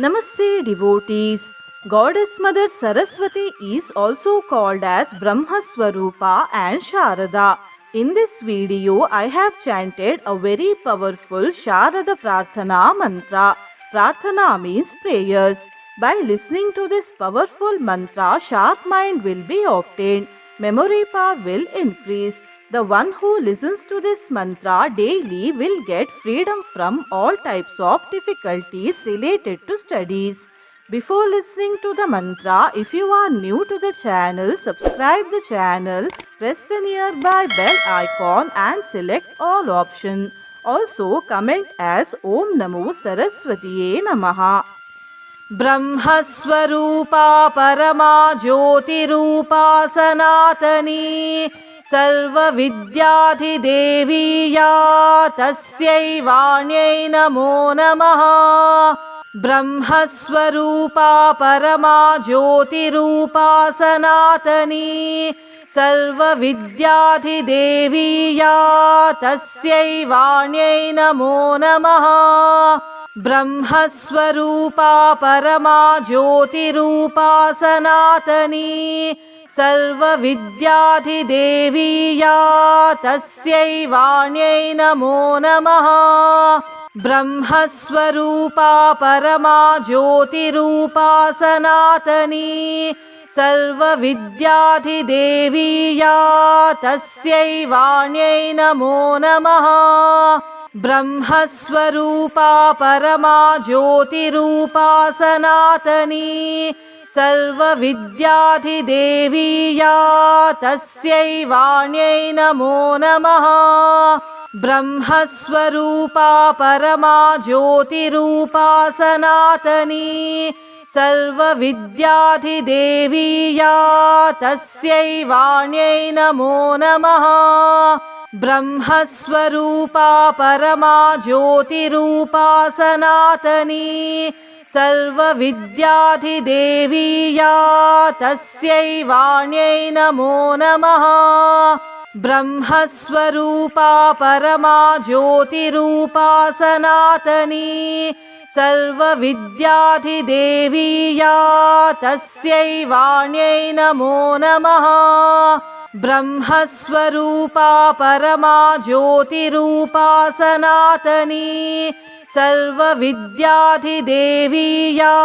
Namaste devotees. Goddess Mother Saraswati is also called as Brahma Swarupa and Sharada. In this video, I have chanted a very powerful Sharada Prarthana mantra. Prarthana means prayers. By listening to this powerful mantra, sharp mind will be obtained. Memory power will increase. The one who listens to this mantra daily will get freedom from all types of difficulties related to studies. Before listening to the mantra, if you are new to the channel, subscribe the channel, press the nearby bell icon and select all option. Also comment as Om Namo Saraswatiye Namaha. ब्रह्मस्वरूपा परमा ज्योतिरूपा सनातनी सर्वविद्याधिदेवी या तस्यै वाण्यै नमो नमः। ब्रह्मस्वरूपा परमा ज्योतिरूपा सनातनी सर्वविद्याधिदेवी या तस्यै वाण्यै नमो नमः। ब्रह्मस्वरूपा परमा ज्योतिरूपा सनातनी सर्वविद्याधिदेवी या तस्यै वाण्यै नमो नमः। ब्रह्मस्वरूपा परमा ज्योतिरूपा सनातनी सर्वविद्याधिदेवी या तस्यै वाण्यै नमो नमः। ब्रह्मस्वरूपा परमा ज्योतिरूपा सनातनी सर्वविद्याधिदेवी या तस्यै वाण्यै नमो नमः। ब्रह्मस्वरूपा परमा ज्योतिरूपा सनातनी सर्वविद्याधिदेवी या तस्यै वाण्यै नमो नमः। ब्रह्मस्वरूपा परमा ज्योतिरूपा सनातनी सर्वविद्याधिदेवी या तस्यै वाण्यै नमो नमः। ब्रह्मस्वरूपा परमा ज्योतिरूपा सनातनी सर्वविद्याधिदेवी या तस्यै वाण्यै नमो नमः। ब्रह्मस्वरूपा परमा ज्योतिरूपा सनातनी सर्वविद्याधिदेवी या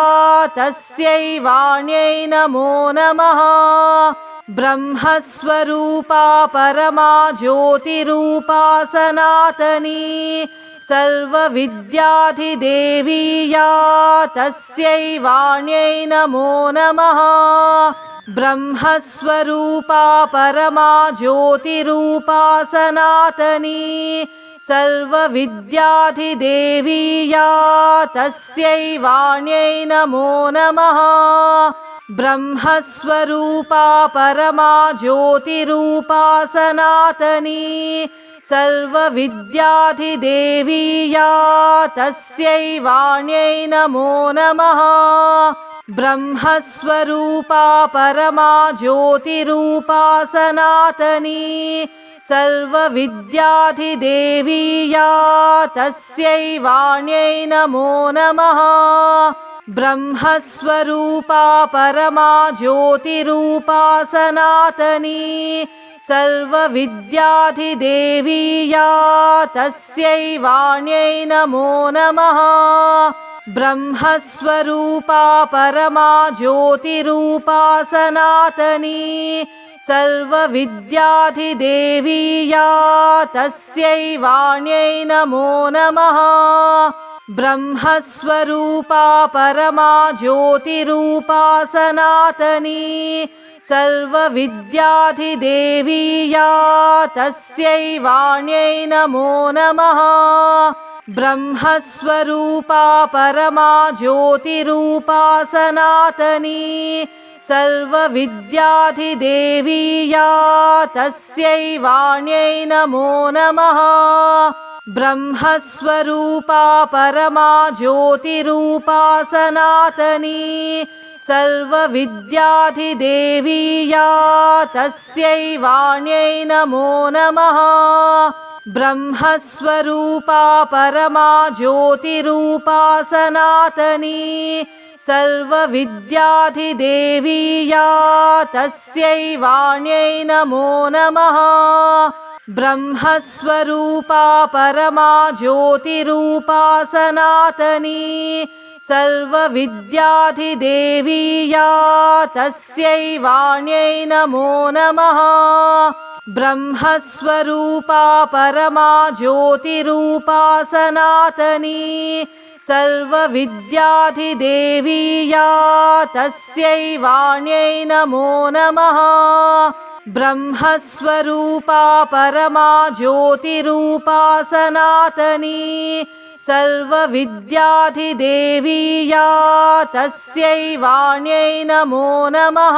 तस्यै वाण्यै नमो नमः। ब्रह्मस्वरूपा परमा ज्योतिरूपा सनातनी सर्वविद्याधिदेवी या तस्यै वाण्यै नमो नमः। ब्रह्मस्वरूपा परमा ज्योतिरूपा सनातनी सर्वविद्याधिदेवी या तस्यै वाण्यै नमो नमः। ब्रह्मस्वरूपा परमा ज्योतिरूपा सनातनी सर्वविद्याधिदेवी या तस्यै वाण्यै नमो नमः। ब्रह्मस्वरूपा परमा ज्योतिरूपा सनातनी सर्वविद्याधिदेवी या तस्यै वाण्यै नमो नमः। ब्रह्मस्वरूपा परमा ज्योतिरूपा सनातनी सर्वविद्याधिदेवी या तस्यै वाण्यै नमो नमः। ब्रह्मस्वरूपा परमा ज्योतिरूपा सनातनी सर्वविद्याधिदेवी या तस्यै वाण्यै नमो नमः। ब्रह्मस्वरूपा परमा ज्योतिरूपा सनातनी सर्वविद्याधिदेवी या तस्यै वाण्यै नमो नमः। ब्रह्मस्वरूपा परमा ज्योतिरूपा सनातनी सर्वविद्याधिदेवी या तस्यै वाण्यै नमो नमः। ब्रह्मस्वरूपा परमा ज्योतिरूपा सनातनी सर्वविद्याधिदेवी या तस्यै वाण्यै नमो नमः। ब्रह्मस्वरूपा परमा ज्योतिरूपा सनातनी सर्वविद्याधिदेवी या तस्यै वाण्यै नमो नमः। ब्रह्मस्वरूपा परमा ज्योतिरूपा सनातनी सर्वविद्याधिदेवी या तस्यै वाण्यै नमो नमः। ब्रह्मस्वरूपा परमा ज्योतिरूपा सनातनी सर्वविद्याधिदेवी या तस्यै वाण्यै नमो नमः। ब्रह्मस्वरूपा परमा ज्योतिरूपा सनातनी सर्वविद्याधिदेवी या तस्यै वाण्यै नमो नमः।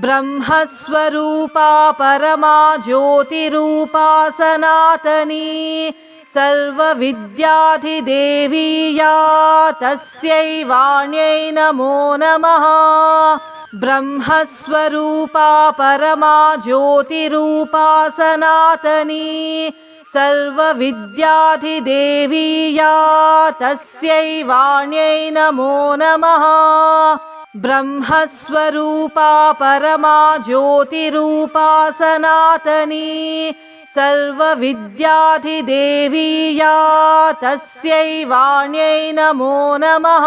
ब्रह्मस्वरूपा परमा ज्योतिरूपा सनातनी सर्वविद्याधिदेवी या तस्यै वाण्यै नमो नमः। ब्रह्मस्वरूपा परमा ज्योतिरूपा सनातनी सर्वविद्याधिदेवी या तस्यै वाण्यै नमो नमः। ब्रह्मस्वरूपा परमा ज्योतिरूपा सनातनी सर्वविद्याधिदेवी या तस्यै वाण्यै नमो नमः।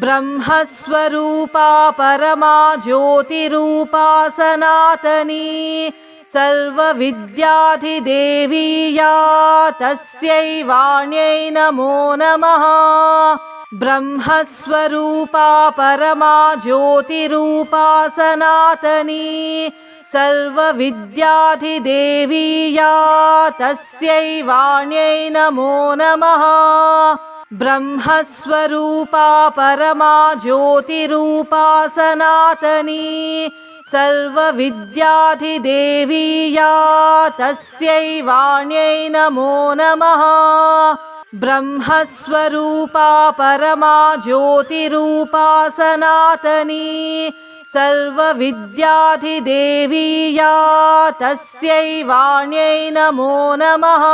ब्रह्मस्वरूपा परमा ज्योतिरूपा सनातनी सर्वविद्याधिदेवी या तस्यै वाण्यै नमो नमः। ब्रह्मस्वरूपा परमा ज्योतिरूपा सनातनी सर्वविद्याधिदेवी या तस्यै वाण्यै नमो नमः। ब्रह्मस्वरूपा परमा ज्योतिरूपा सनातनी सर्वविद्याधिदेवी या तस्यै वाण्यै नमो नमः। ब्रह्मस्वरूपा परमा ज्योतिरूपा सनातनी सर्वविद्याधिदेवी या तस्यै वाण्यै नमो नमः।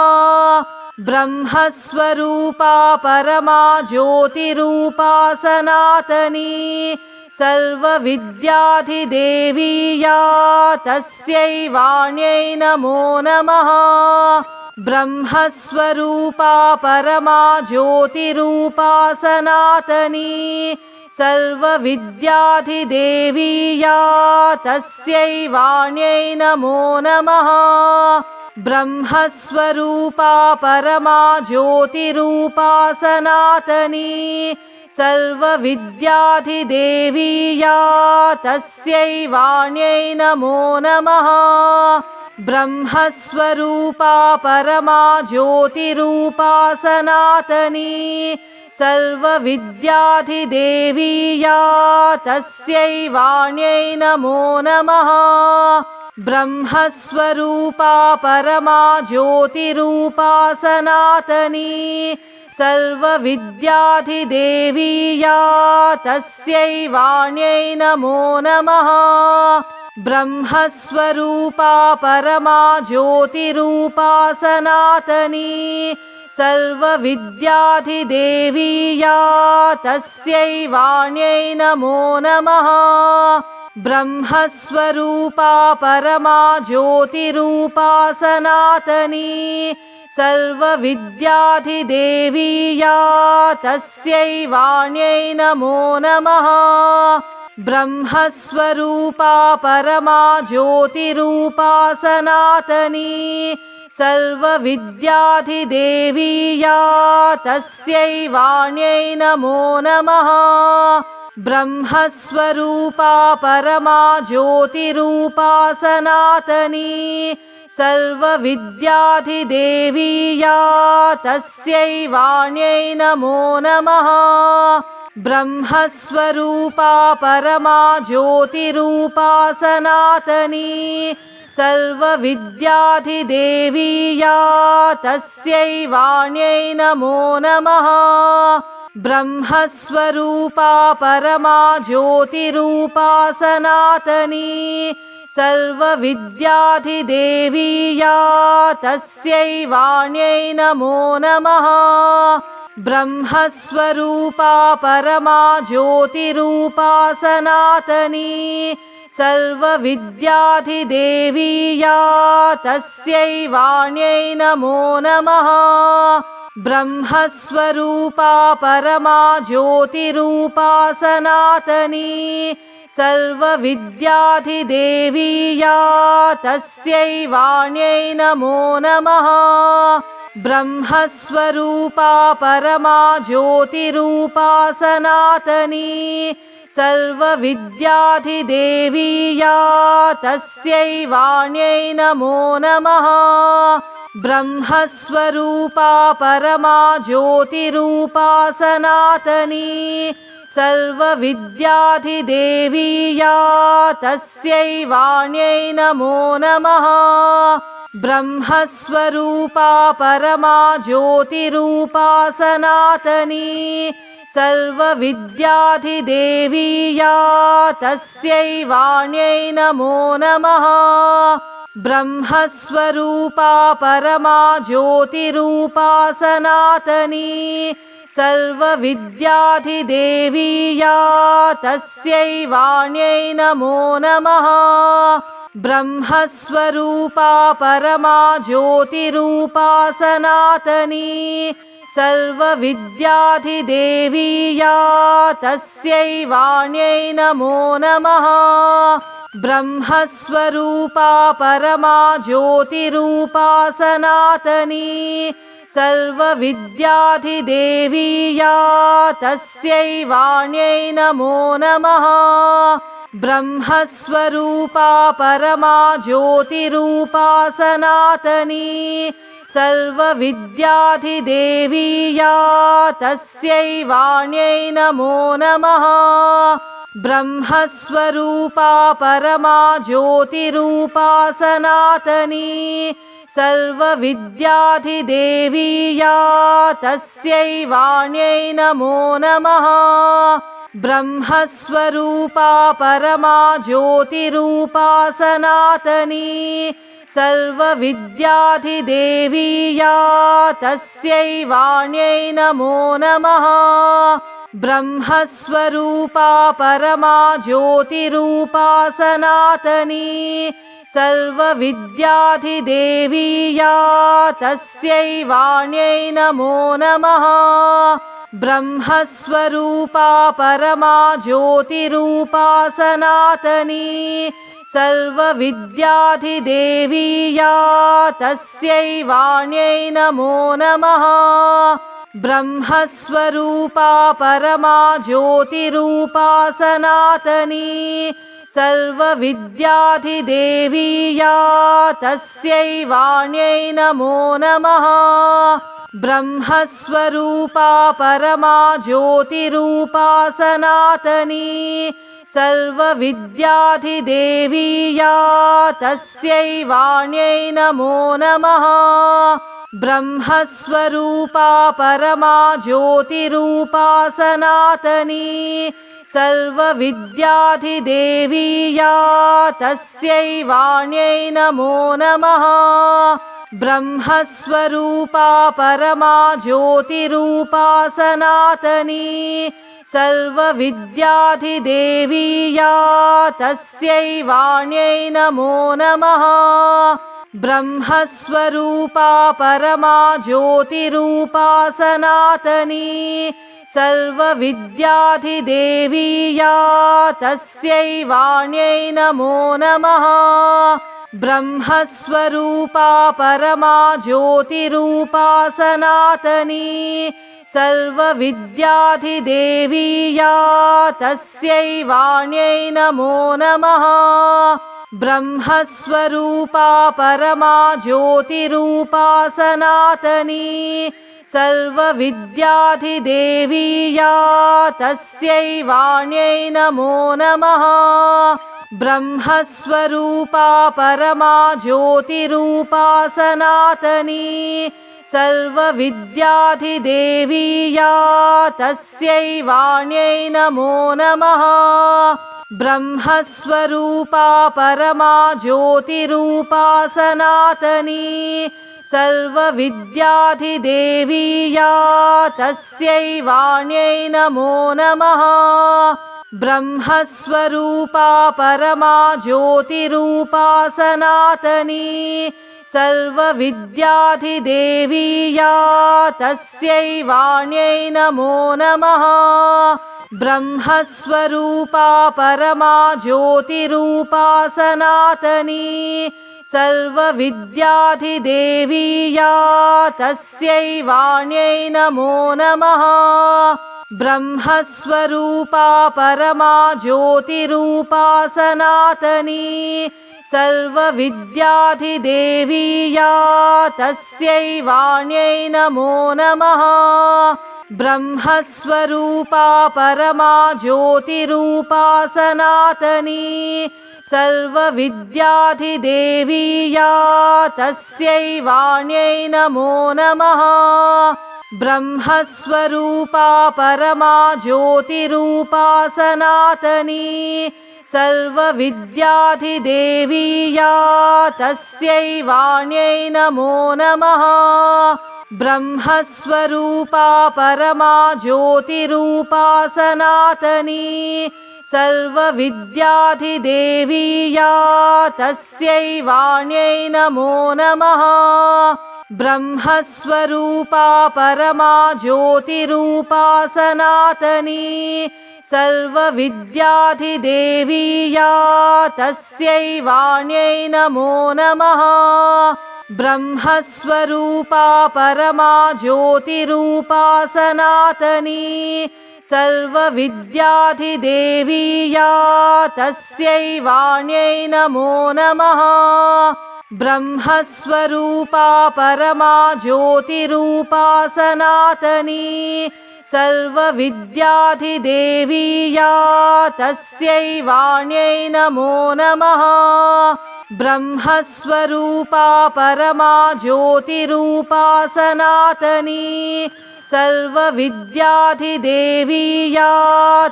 ब्रह्मस्वरूपा परमा ज्योतिरूपा सनातनी सर्वविद्याधिदेवी या तस्यै वाण्यै नमो नमः। ब्रह्मस्वरूपा परमा ज्योतिरूपा सनातनी सर्वविद्याधिदेवी या तस्यै वाण्यै नमो नमः। ब्रह्मस्वरूपा परमा ज्योतिरूपा सनातनी सर्वविद्याधिदेवी या तस्यै वाण्यै नमो नमः। ब्रह्मस्वरूपा परमा ज्योतिरूपा सनातनी सर्वविद्याधिदेवी या तस्यै वाण्यै नमो नमः। ब्रह्मस्वरूपा परमा ज्योतिरूपा सनातनी सर्वविद्याधिदेवी या तस्यै वाण्यै नमो नमः। ब्रह्मस्वरूपा परमा ज्योतिरूपा सनातनी सर्वविद्याधिदेवी या तस्यै वाण्यै नमो नमः। ब्रह्मस्वरूपा परमा ज्योतिरूपा सनातनी सर्वविद्याधिदेवी या तस्यै वाण्यै नमो नमः। ब्रह्मस्वरूपा परमा ज्योतिरूपा सनातनी सर्वविद्याधिदेवी या तस्यै वाण्यै नमो नमः। ब्रह्मस्वरूपा परमा ज्योतिरूपा सनातनी सर्वविद्याधिदेवी या तस्यै वाण्यै नमो नमः। ब्रह्मस्वरूपा परमा ज्योतिरूपा सनातनी सर्वविद्याधिदेवी या तस्यै वाण्यै नमो नमः। ब्रह्मस्वरूपा परमा ज्योतिरूपा सनातनी सर्वविद्याधिदेवी या तस्यै वाण्यै नमो नमः। ब्रह्मस्वरूपा परमा ज्योतिरूपा सनातनी सर्वविद्याधिदेवी या तस्यै वाण्यै नमो नमः। ब्रह्मस्वरूपा परमा ज्योतिरूपा सनातनी सर्वविद्याधिदेवी या तस्यै वाण्यै नमो नमः। ब्रह्मस्वरूपा परमा ज्योतिरूपा सनातनी सर्वविद्याधिदेवी या तस्यै वाण्यै नमो नमः। ब्रह्मस्वरूपा परमा ज्योतिरूपा सनातनी सर्वविद्याधिदेवी या तस्यै वाण्यै नमो नमः। ब्रह्मस्वरूपा परमा ज्योतिरूपा सनातनी सर्वविद्याधिदेवी या तस्यै वाण्यै नमो नमः। ब्रह्मस्वरूपा परमा ज्योतिरूपा सनातनी सर्वविद्याधिदेवी या तस्यै वाण्यै नमो नमः। ब्रह्मस्वरूपा परमा ज्योतिरूपा सनातनी सर्वविद्याधिदेवी या तस्यै वाण्यै नमो नमः। ब्रह्मस्वरूपा परमा ज्योतिरूपा सनातनी सर्वविद्याधिदेवी या तस्यै वाण्यै नमो नमः। ब्रह्मस्वरूपा परमा ज्योतिरूपा सनातनी सर्वविद्याधिदेवी या तस्यै वाण्यै नमो नमः। ब्रह्मस्वरूपा परमा ज्योतिरूपा सनातनी सर्वविद्याधिदेवी या तस्यै वाण्यै नमो नमः। ब्रह्मस्वरूपा परमा ज्योतिरूपा सनातनी सर्वविद्याधिदेवी या तस्यै वाण्यै नमो नमः। ब्रह्मस्वरूपा परमा ज्योतिरूपा सनातनी सर्वविद्याधिदेवी या तस्यै वाण्यै नमो नमः। ब्रह्मस्वरूपा परमा ज्योतिरूपा सनातनी सर्वविद्याधिदेवी या तस्यै वाण्यै नमो नमः। ब्रह्मस्वरूपा परमा ज्योतिरूपा सनातनी सर्वविद्याधिदेवी या तस्यै वाण्यै नमो नमः। ब्रह्मस्वरूपा परमा ज्योतिरूपा सनातनी सर्वविद्याधिदेवी या तस्यै वाण्यै नमो नमः। ब्रह्मस्वरूपा परमा ज्योतिरूपा सनातनी सर्वविद्याधिदेवी या तस्यै वाण्यै नमो नमः। ब्रह्मस्वरूपा परमा ज्योतिरूपा सनातनी सर्वविद्याधिदेवी या तस्यै वाण्यै नमो नमः। ब्रह्मस्वरूपा परमा ज्योतिरूपा सनातनी सर्वविद्याधिदेवी या तस्यै वाण्यै नमो नमः। ब्रह्मस्वरूपा परमा ज्योतिरूपा सनातनी सर्वविद्याधिदेवी या तस्यै वाण्यै नमो नमः। ब्रह्मस्वरूपा परमा ज्योतिरूपा सनातनी सर्वविद्याधिदेवी या तस्यै वाण्यै नमो नमः। ब्रह्मस्वरूपा परमा ज्योतिरूपा सनातनी सर्वविद्याधिदेवी या तस्यै वाण्यै नमो नमः। ब्रह्मस्वरूपा परमा ज्योतिरूपा सनातनी सर्वविद्याधिदेवी या तस्यै वाण्यै नमो नमः। ब्रह्मस्वरूपा परमा ज्योतिरूपा सनातनी सर्वविद्याधिदेवी या तस्यै वाण्यै नमो नमः। ब्रह्मस्वरूपा परमा ज्योतिरूपा सनातनी सर्वविद्याधिदेवी या तस्यै वाण्यै नमो नमः। ब्रह्मस्वरूपा परमा ज्योतिरूपा सनातनी सर्वविद्याधिदेवी या तस्यै वाण्यै नमो नमः। ब्रह्मस्वरूपा परमा ज्योतिरूपा सनातनी सर्वविद्याधिदेवी या तस्यै वाण्यै नमो नमः। ब्रह्मस्वरूपा परमा ज्योतिरूपा सनातनी सर्वविद्याधिदेवी या तस्यै वाण्यै नमो नमः। ब्रह्मस्वरूपा परमा ज्योतिरूपा सनातनी सर्वविद्याधिदेवी या तस्यै वाण्यै नमो नमः। ब्रह्मस्वरूपा परमा ज्योतिरूपा सनातनी सर्वविद्याधिदेवी या तस्यै वाण्यै नमो नमः। ब्रह्मस्वरूपा परमा ज्योतिरूपा सनातनी सर्वविद्याधिदेवी या तस्यै वाण्यै नमो नमः। ब्रह्मस्वरूपा परमा ज्योतिरूपा सनातनी सर्वविद्याधिदेवी या तस्यै वाण्यै नमो नमः। ब्रह्मस्वरूपा परमा ज्योतिरूपा सनातनी सर्वविद्याधिदेवी या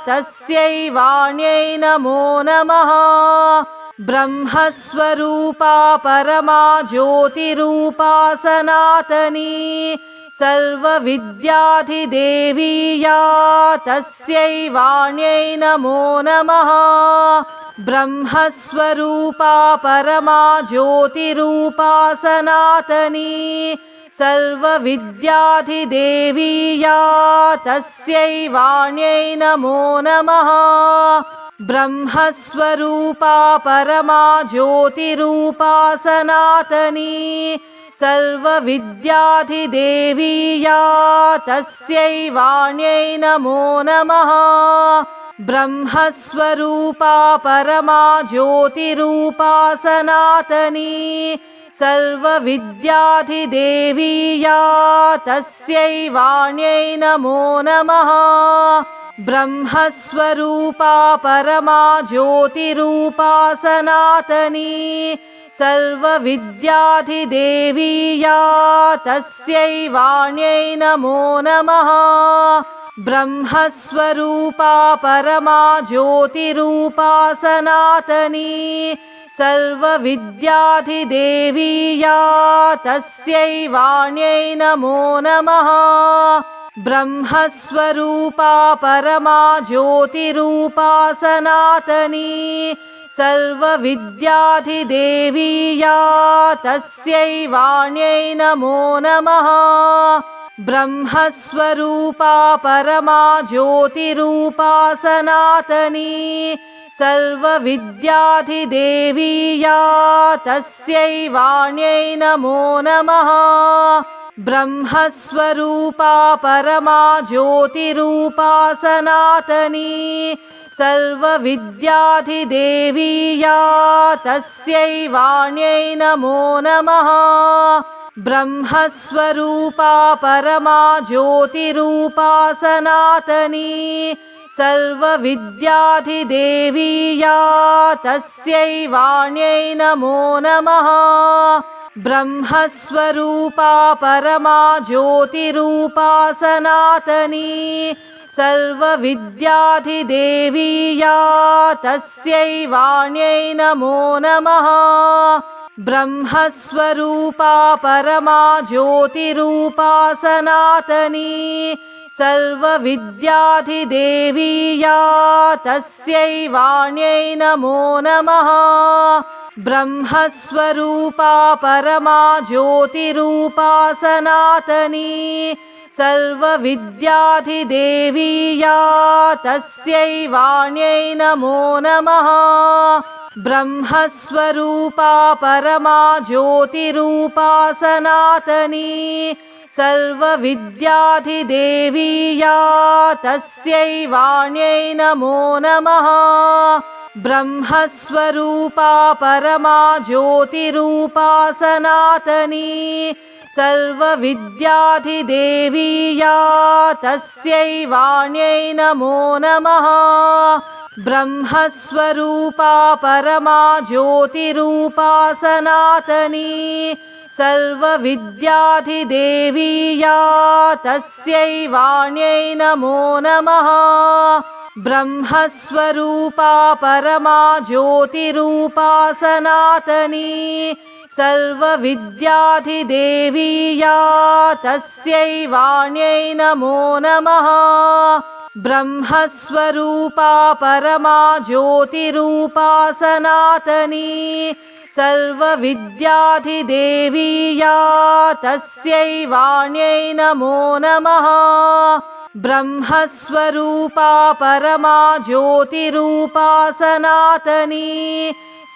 तस्यै वाण्यै नमो नमः। ब्रह्मस्वरूपा परमा ज्योतिरूपा सनातनी सर्वविद्याधिदेवी या तस्यै वाण्यै नमो नमः। ब्रह्मस्वरूपा परमा ज्योतिरूपा सनातनी सर्वविद्याधिदेवी या तस्यै वाण्यै नमो नमः। ब्रह्मस्वरूपा परमा ज्योतिरूपा सनातनी सर्वविद्याधिदेवी या तस्यै वाण्यै नमो नमः। ब्रह्मस्वरूपा परमा ज्योतिरूपा सनातनी सर्वविद्याधिदेवी या तस्यै वाण्यै नमो नमः। ब्रह्मस्वरूपा परमा ज्योतिरूपा सनातनी सर्वविद्याधिदेवी या तस्यै वाण्यै नमो नमः। ब्रह्मस्वरूपा परमा ज्योतिरूपा सनातनी सर्वविद्याधिदेवी या तस्यै वाण्यै नमो नमः। ब्रह्मस्वरूपा परमा ज्योतिरूपा सनातनी सर्वविद्याधिदेवी या तस्यै वाण्यै नमो नमः। ब्रह्मस्वरूपा परमा ज्योतिरूपा सनातनी सर्वविद्याधिदेवी या तस्यै वाण्यै नमो नमः। ब्रह्मस्वरूपा परमा ज्योतिरूपा सनातनी सर्वविद्याधिदेवी या तस्यै वाण्यै नमो नमः। ब्रह्मस्वरूपा परमा ज्योतिरूपा सनातनी सर्वविद्याधिदेवी या तस्यै वाण्यै नमो नमः। ब्रह्मस्वरूपा परमा ज्योतिरूपा सनातनी सर्वविद्याधिदेवी या तस्यै वाण्यै नमो नमः। ब्रह्मस्वरूपा परमा ज्योतिरूपा सनातनी सर्वविद्याधिदेवी या तस्यै वाण्यै नमो नमः। ब्रह्मस्वरूपा परमा ज्योतिरूपा सनातनी सर्वविद्याधिदेवी या तस्यै वाण्यै नमो नमः। ब्रह्मस्वरूपा परमा ज्योतिरूपा सनातनी सर्वविद्याधिदेवी या तस्यै वाण्यै नमो नमः। ब्रह्मस्वरूपा परमा ज्योतिरूपा सनातनी सर्वविद्याधिदेवी या तस्यै वाण्यै नमो नमः। ब्रह्मस्वरूपा परमा ज्योतिरूपा सनातनी सर्वविद्याधिदेवी या तस्यै वाण्यै नमो नमः। ब्रह्मस्वरूपा परमा ज्योतिरूपा सनातनी सर्वविद्याधिदेवी या तस्यै वाण्यै नमो नमः। ब्रह्मस्वरूपा परमा ज्योतिरूपा सनातनी सर्वविद्याधिदेवी या तस्यै वाण्यै नमो नमः। ब्रह्मस्वरूपा परमा ज्योतिरूपा सनातनी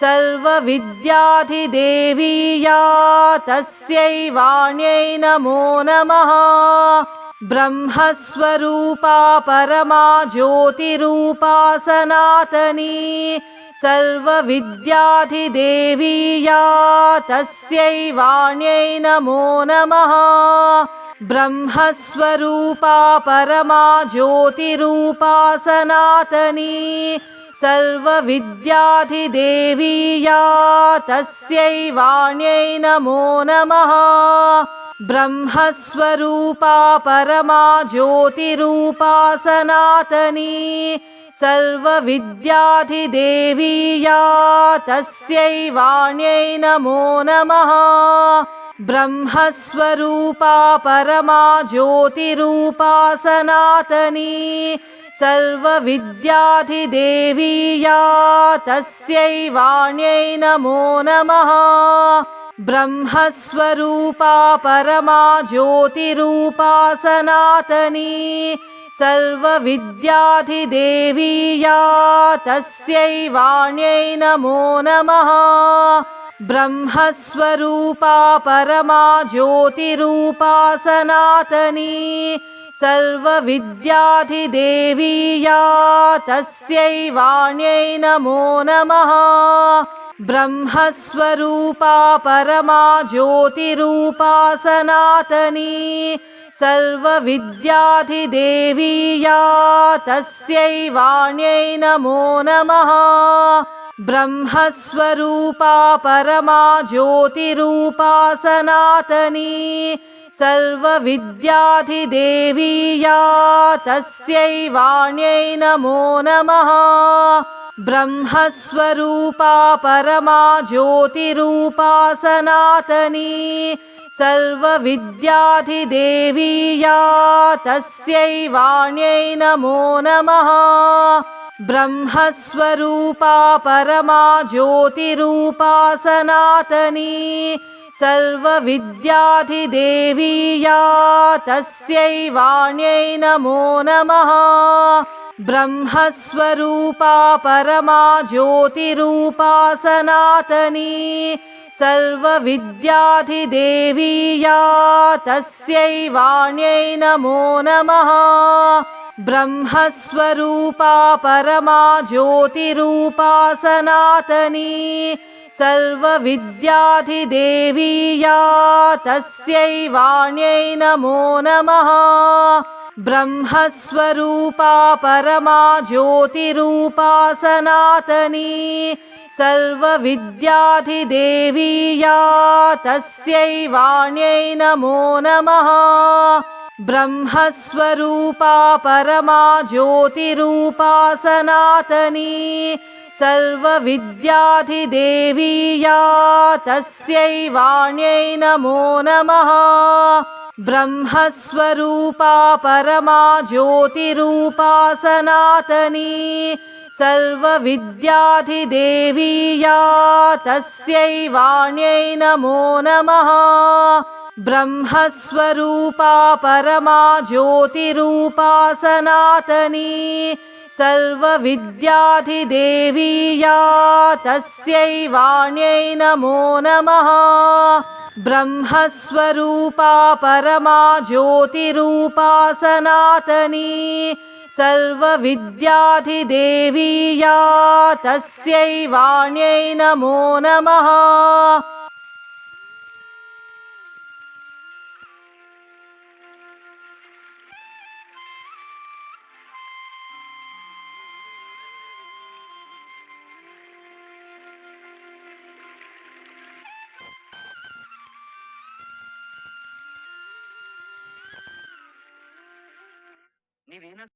सर्वविद्याधिदेवी या तस्यै वाण्यै नमो नमः। ब्रह्मस्वरूपा परमा ज्योतिरूपा सनातनी सर्वविद्याधिदेवी या तस्यै वाण्यै नमो नमः। ब्रह्मस्वरूपा परमा ज्योतिरूपा सनातनी सर्वविद्याधिदेवी या तस्यै वाण्यै नमो नमः। ब्रह्मस्वरूपा परमा ज्योतिरूपा सनातनी सर्वविद्याधिदेवी या तस्यै वाण्यै नमो नमः। ब्रह्मस्वरूपा परमा ज्योतिरूपा सनातनी सर्वविद्याधिदेवी या तस्यै वाण्यै नमो नमः। ब्रह्मस्वरूपा परमा ज्योतिरूपा सनातनी सर्वविद्याधिदेवी या तस्यै वाण्यै नमो नमः। ब्रह्मस्वरूपा परमा ज्योतिरूपा सनातनी सर्वविद्याधिदेवी या तस्यै वाण्यै नमो नमः। ब्रह्मस्वरूपा परमा ज्योतिरूपा सनातनी सर्वविद्याधिदेवी या तस्यै वाण्यै नमो नमः। ब्रह्मस्वरूपा परमा ज्योतिरूपा सनातनी सर्वविद्याधिदेवी या तस्यै वाण्यै नमो नमः। ब्रह्मस्वरूपा परमा ज्योतिरूपा सनातनी सर्वविद्याधिदेवी या तस्यै वाण्यै नमो नमः। ब्रह्मस्वरूपा परमा ज्योतिरूपा सनातनी सर्वविद्याधिदेवी या तस्यै वाण्यै नमो नमः। ब्रह्मस्वरूपा परमा ज्योतिरूपा सनातनी सर्वविद्याधिदेवी या तस्यै वाण्यै नमो नमः। ब्रह्मस्वरूपा परमा ज्योतिरूपा सनातनी सर्वविद्याधिदेवी या तस्यै वाण्यै नमो नमः। ब्रह्मस्वरूपा परमा ज्योतिरूपा सनातनी सर्वविद्याधिदेवी या तस्यै वाण्यै नमो नमः। ब्रह्मस्वरूपा परमा ज्योतिरूपा सनातनी सर्वविद्याधिदेवी या तस्यै वाण्यै नमो नमः। ब्रह्मस्वरूपा परमा ज्योतिरूपा सनातनी सर्वविद्याधिदेवी या तस्यै वाण्यै नमो नमः। ब्रह्मस्वरूपा परमा ज्योतिरूपा सनातनी सर्वविद्याधिदेवी या तस्यै वाण्यै नमो नमः। ब्रह्मस्वरूपा परमा ज्योतिरूपा सनातनी सर्वविद्याधिदेवी या तस्यै वाण्यै नमो नमः। ನೀವೇನಾದ್ರೂ